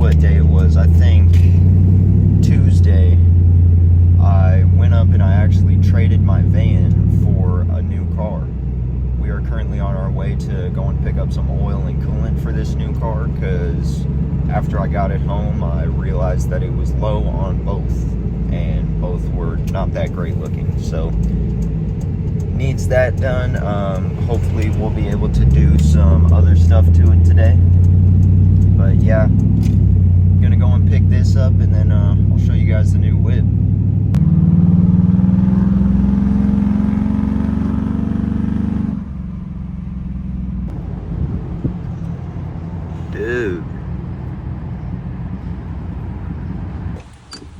what day it was. I think Tuesday. I went up and I actually traded my van for a new car. We are currently on our way to go and pick up some oil and coolant for this new car, because after I got it home, I realized that it was low on both, and both were not that great looking. So needs that done. Hopefully we'll be able to do some other stuff to it today. But yeah, I'm gonna go and pick this up, and then I'll show you guys the new whip. Dude,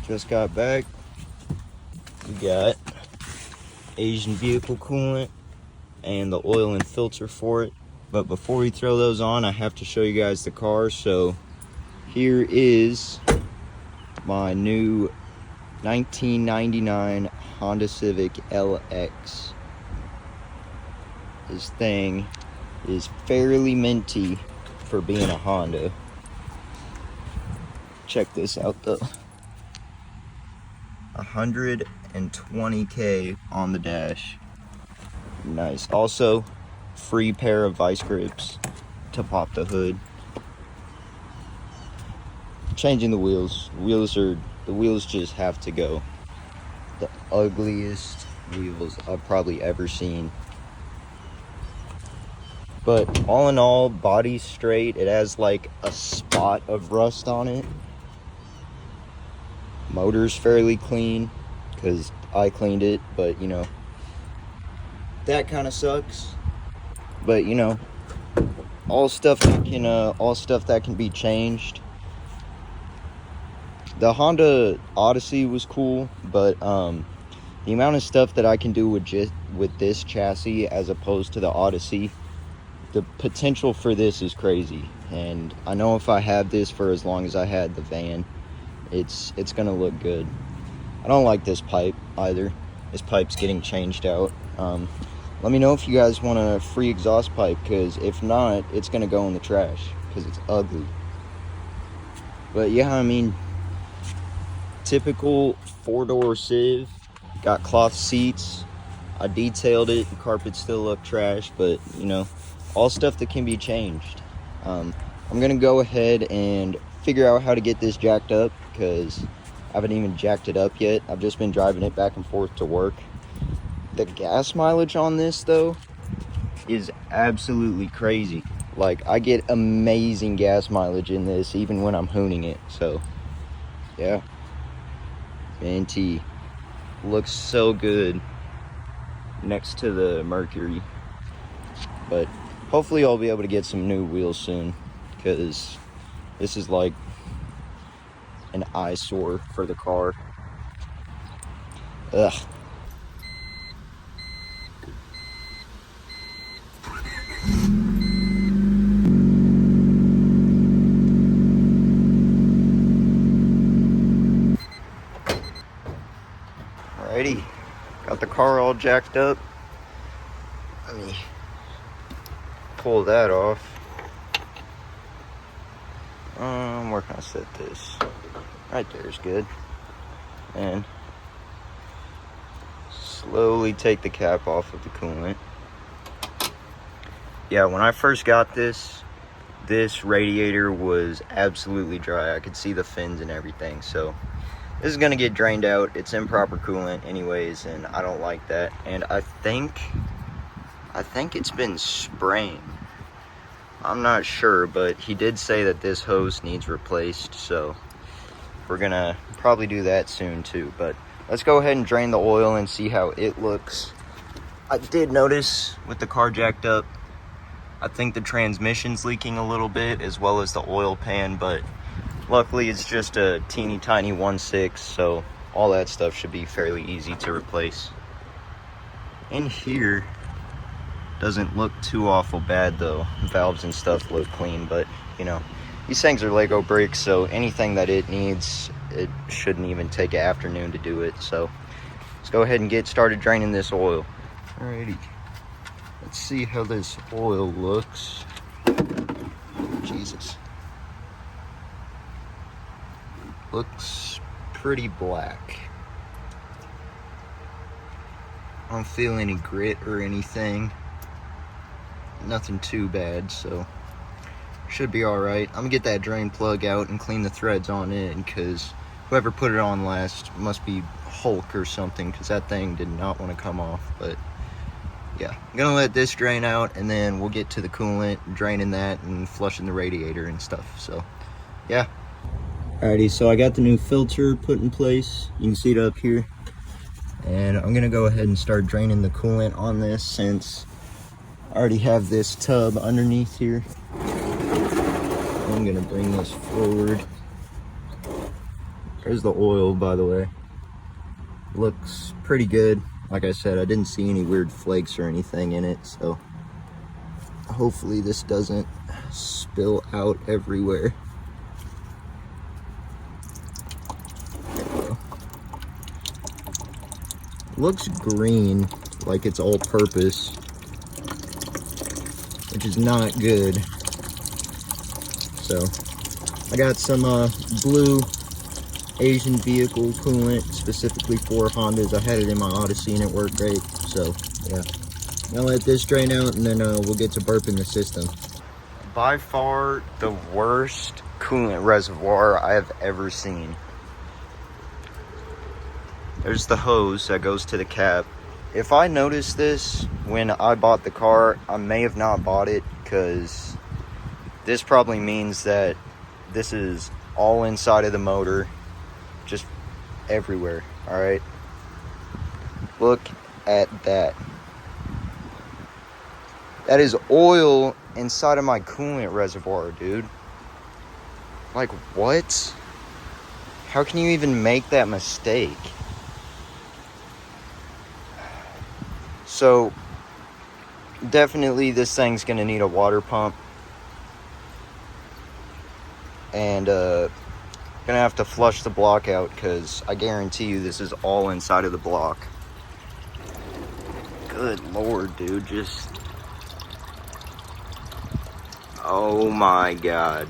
just got back. We got Asian vehicle coolant and the oil and filter for it. But before we throw those on, I have to show you guys the car. So here is my new 1999 Honda Civic LX. This thing is fairly minty for being a Honda. Check this out though. 120K on the dash. Nice. Also, free pair of vice grips to pop the hood. Changing the wheels. The wheels just have to go. The ugliest wheels I've probably ever seen. But all in all, body's straight. It has like a spot of rust on it. Motor's fairly clean because I cleaned it, but you know, that kind of sucks. But you know, all stuff that can be changed. The Honda Odyssey was cool, but the amount of stuff that I can do with this chassis as opposed to the Odyssey, the potential for this is crazy. And I know if I have this for as long as I had the van, it's gonna look good. I don't like this pipe either. This pipe's getting changed out. Let me know if you guys want a free exhaust pipe, because if not, it's gonna go in the trash because it's ugly. But yeah, I mean, typical 4-door Civ, got cloth seats. I detailed it. The carpet still look trash, but you know, all stuff that can be changed. I'm gonna go ahead and figure out how to get this jacked up, because I haven't even jacked it up yet. I've just been driving it back and forth to work. The gas mileage on this though is absolutely crazy. Like, I get amazing gas mileage in this even when I'm hooning it. So yeah, Minty looks so good next to the Mercury. But hopefully I'll be able to get some new wheels soon, because this is like an eyesore for the car. Ugh. Alrighty, got the car all jacked up. Let me pull that off. Where can I set this? Right there is good. And slowly take the cap off of the coolant. Yeah, when I first got this radiator was absolutely dry. I could see the fins and everything. So this is gonna get drained out. It's improper coolant anyways, and I don't like that. And I think it's been spraying. I'm not sure, but he did say that this hose needs replaced, so we're gonna probably do that soon too. But let's go ahead and drain the oil and see how it looks. I did notice with the car jacked up, I think the transmission's leaking a little bit, as well as the oil pan, but luckily it's just a teeny tiny 1.6, so all that stuff should be fairly easy to replace. In here doesn't look too awful bad though. Valves and stuff look clean, but you know, these things are Lego bricks, so anything that it needs, it shouldn't even take an afternoon to do it. So let's go ahead and get started draining this oil. Alrighty, let's see how this oil looks. Jesus. Looks pretty black. I don't feel any grit or anything. Nothing too bad, so should be alright. I'm gonna get that drain plug out and clean the threads on it, because whoever put it on last must be Hulk or something, because that thing did not want to come off. But yeah, I'm gonna let this drain out, and then we'll get to the coolant, draining that and flushing the radiator and stuff. So yeah. Alrighty, so I got the new filter put in place. You can see it up here. And I'm gonna go ahead and start draining the coolant on this, since I already have this tub underneath here. I'm gonna bring this forward. There's the oil, by the way. Looks pretty good. Like I said, I didn't see any weird flakes or anything in it, so hopefully this doesn't spill out everywhere. Looks green, like it's all purpose, which is not good. So I got some blue Asian vehicle coolant specifically for Hondas. I had it in my Odyssey and it worked great. So yeah, I'm gonna let this drain out, and then we'll get to burping the system. By far the worst coolant reservoir I have ever seen. There's the hose that goes to the cap. If I noticed this when I bought the car, I may have not bought it, because this probably means that this is all inside of the motor, just everywhere. All right, look at that. That is oil inside of my coolant reservoir, dude. Like, what? How can you even make that mistake? So definitely this thing's gonna need a water pump, and gonna have to flush the block out, because I guarantee you this is all inside of the block. Good lord, dude, just, oh my god.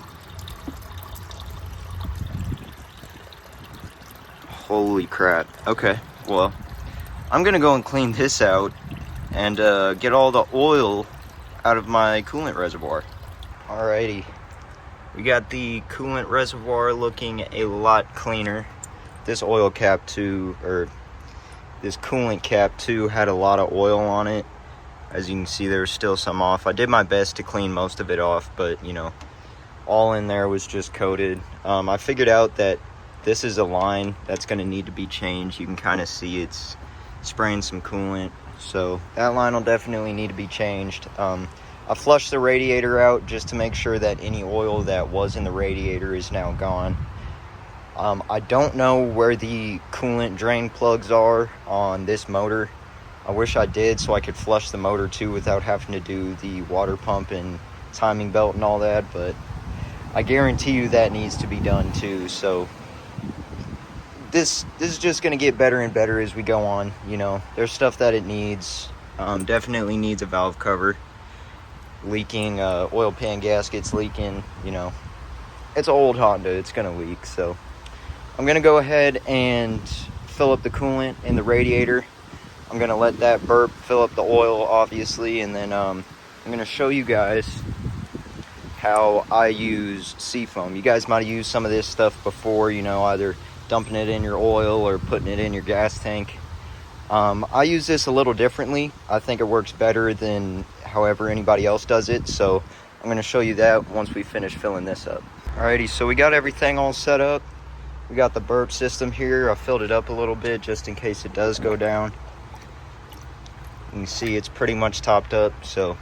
Holy crap. Okay, well, I'm gonna go and clean this out and get all the oil out of my coolant reservoir. Alrighty, we got the coolant reservoir looking a lot cleaner. This oil cap too, or this coolant cap too, had a lot of oil on it. As you can see, there's still some off. I did my best to clean most of it off, but you know, all in there was just coated. I figured out that this is a line that's gonna need to be changed. You can kind of see it's spraying some coolant, so that line will definitely need to be changed. I flushed the radiator out just to make sure that any oil that was in the radiator is now gone. I don't know where the coolant drain plugs are on this motor. I wish I did, so I could flush the motor too without having to do the water pump and timing belt and all that, but I guarantee you that needs to be done too. So this is just going to get better and better as we go on. You know, there's stuff that it needs. Definitely needs a valve cover. Leaking, oil pan gaskets leaking, you know. It's an old Honda, it's going to leak. So I'm going to go ahead and fill up the coolant in the radiator. I'm going to let that burp, fill up the oil, obviously, and then I'm going to show you guys how I use seafoam. You guys might have used some of this stuff before, you know, either dumping it in your oil or putting it in your gas tank. I use this a little differently. I think it works better than however anybody else does it, so I'm going to show you that once we finish filling this up. Alrighty, so we got everything all set up. We got the burp system here. I filled it up a little bit just in case it does go down. You can see it's pretty much topped up. So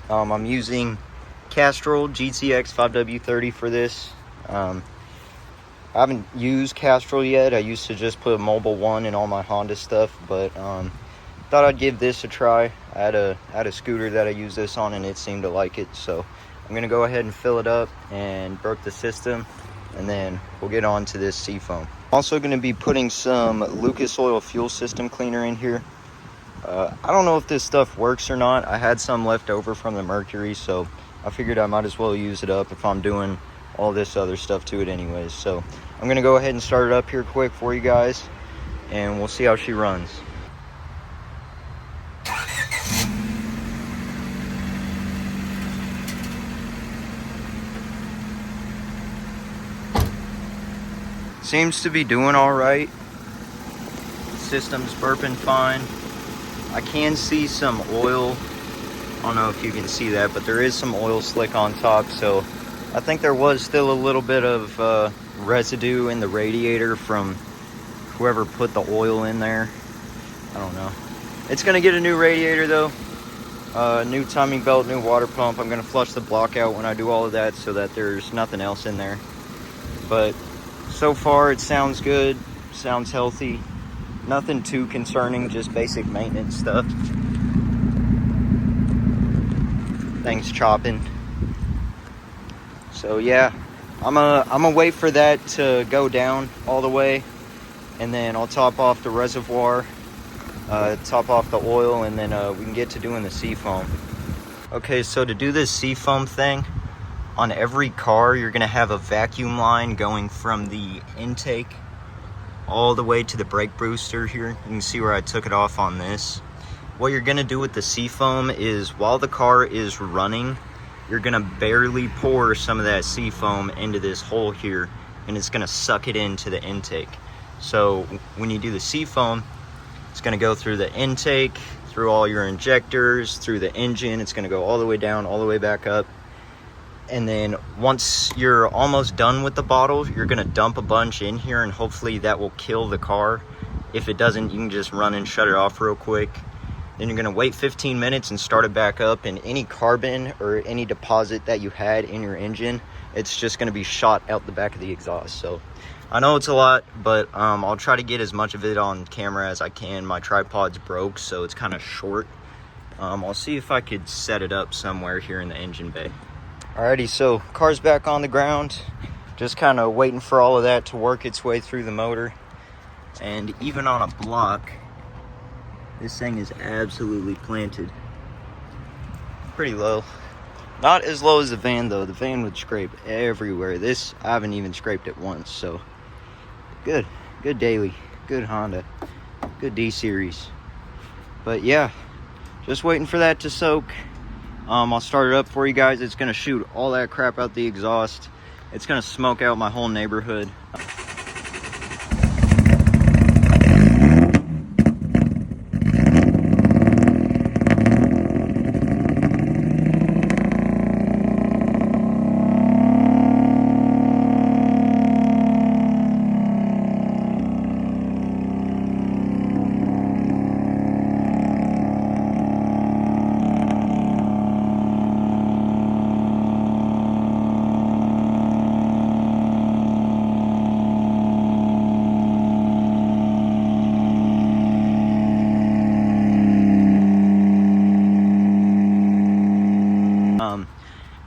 I'm using Castrol GTX 5W30 for this. I haven't used Castrol yet. I used to just put Mobile 1 in all my Honda stuff, but thought I'd give this a try. I had a scooter that I used this on, and it seemed to like it. So I'm gonna go ahead and fill it up and burp the system, and then we'll get on to this seafoam. Also gonna be putting some Lucas Oil fuel system cleaner in here. I don't know if this stuff works or not. I had some left over from the Mercury, so I figured I might as well use it up if I'm doing all this other stuff to it anyways. So I'm gonna go ahead and start it up here quick for you guys, and we'll see how she runs. Seems to be doing all right. System's burping fine. I can see some oil. I don't know if you can see that, but there is some oil slick on top. So I think there was still a little bit of residue in the radiator from whoever put the oil in there. I don't know. It's gonna get a new radiator though. New timing belt, new water pump. I'm gonna flush the block out when I do all of that so that there's nothing else in there. But so far it sounds good, sounds healthy. Nothing too concerning, just basic maintenance stuff. Things chopping. So yeah, I'm gonna wait for that to go down all the way, and then I'll top off the reservoir, top off the oil, and then we can get to doing the seafoam. Okay, so to do this seafoam thing, on every car, you're gonna have a vacuum line going from the intake all the way to the brake booster here. You can see where I took it off on this. What you're gonna do with the seafoam is while the car is running, you're gonna barely pour some of that seafoam into this hole here, and it's gonna suck it into the intake. So when you do the seafoam, it's gonna go through the intake, through all your injectors, through the engine. It's gonna go all the way down, all the way back up. And then once you're almost done with the bottle, you're gonna dump a bunch in here, and hopefully that will kill the car. If it doesn't, you can just run and shut it off real quick. Then you're gonna wait 15 minutes and start it back up, and any carbon or any deposit that you had in your engine, it's just gonna be shot out the back of the exhaust. So I know it's a lot, but I'll try to get as much of it on camera as I can. My tripod's broke, so it's kind of short. I'll see if I could set it up somewhere here in the engine bay. Alrighty, so car's back on the ground. Just kind of waiting for all of that to work its way through the motor. And even on a block, this thing is absolutely planted. Pretty low. Not as low as the van though. The van would scrape everywhere. This, I haven't even scraped it once, so good. Good daily. Good Honda. Good D-Series. But yeah, just waiting for that to soak. I'll start it up for you guys. It's gonna shoot all that crap out the exhaust. It's gonna smoke out my whole neighborhood.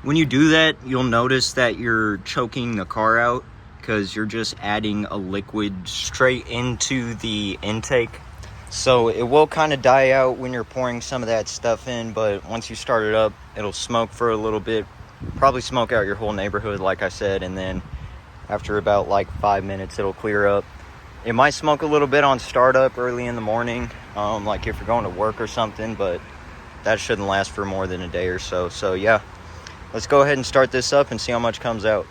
When you do that, you'll notice that you're choking the car out because you're just adding a liquid straight into the intake. So it will kind of die out when you're pouring some of that stuff in, but once you start it up, it'll smoke for a little bit, probably smoke out your whole neighborhood, like I said, and then after about like 5 minutes, it'll clear up. It might smoke a little bit on startup early in the morning, like if you're going to work or something, but that shouldn't last for more than a day or so. So yeah. Let's go ahead and start this up and see how much comes out.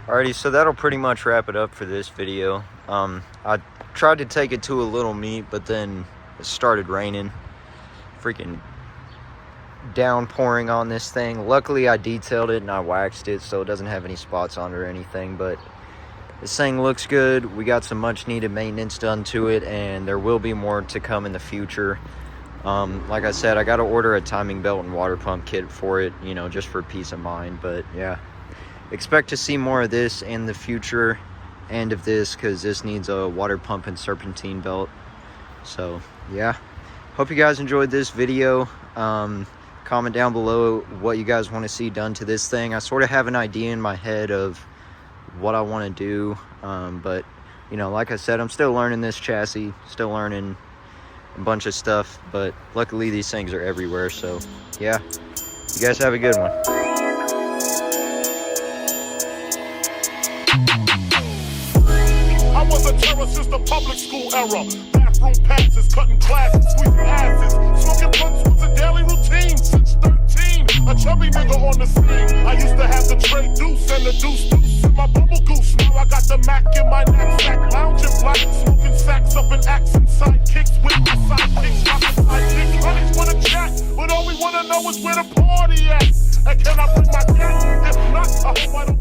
Alrighty, so that'll pretty much wrap it up for this video. I tried to take it to a little meet, but then it started raining. Freaking downpouring on this thing. Luckily I detailed it and I waxed it so it doesn't have any spots on it or anything, but this thing looks good. We got some much needed maintenance done to it, and there will be more to come in the future. Like I said, I got to order a timing belt and water pump kit for it, you know, just for peace of mind. But yeah, expect to see more of this in the future end of this, because this needs a water pump and serpentine belt. So yeah, hope you guys enjoyed this video. Comment down below what you guys want to see done to this thing. I sort of have an idea in my head of what I want to do, but you know, like I said, I'm still learning this chassis, still learning a bunch of stuff, but luckily these things are everywhere. So yeah, you guys have a good one. I was a terror since the public school era. Bathroom passes, cutting classes, sweeping asses. Smoking blunts was a daily routine since 13. A chubby nigga on the scene. I used to have the tray deuce and the deuce in my bubble goose. Now I got the Mac in my knapsack, lounging black, smoking sacks up in accent sidekicks with my sidekicks, rocking sidekicks. Honeys wanna chat, but all we wanna know is where the party at. And can I bring my cat? If not, I hope I don't.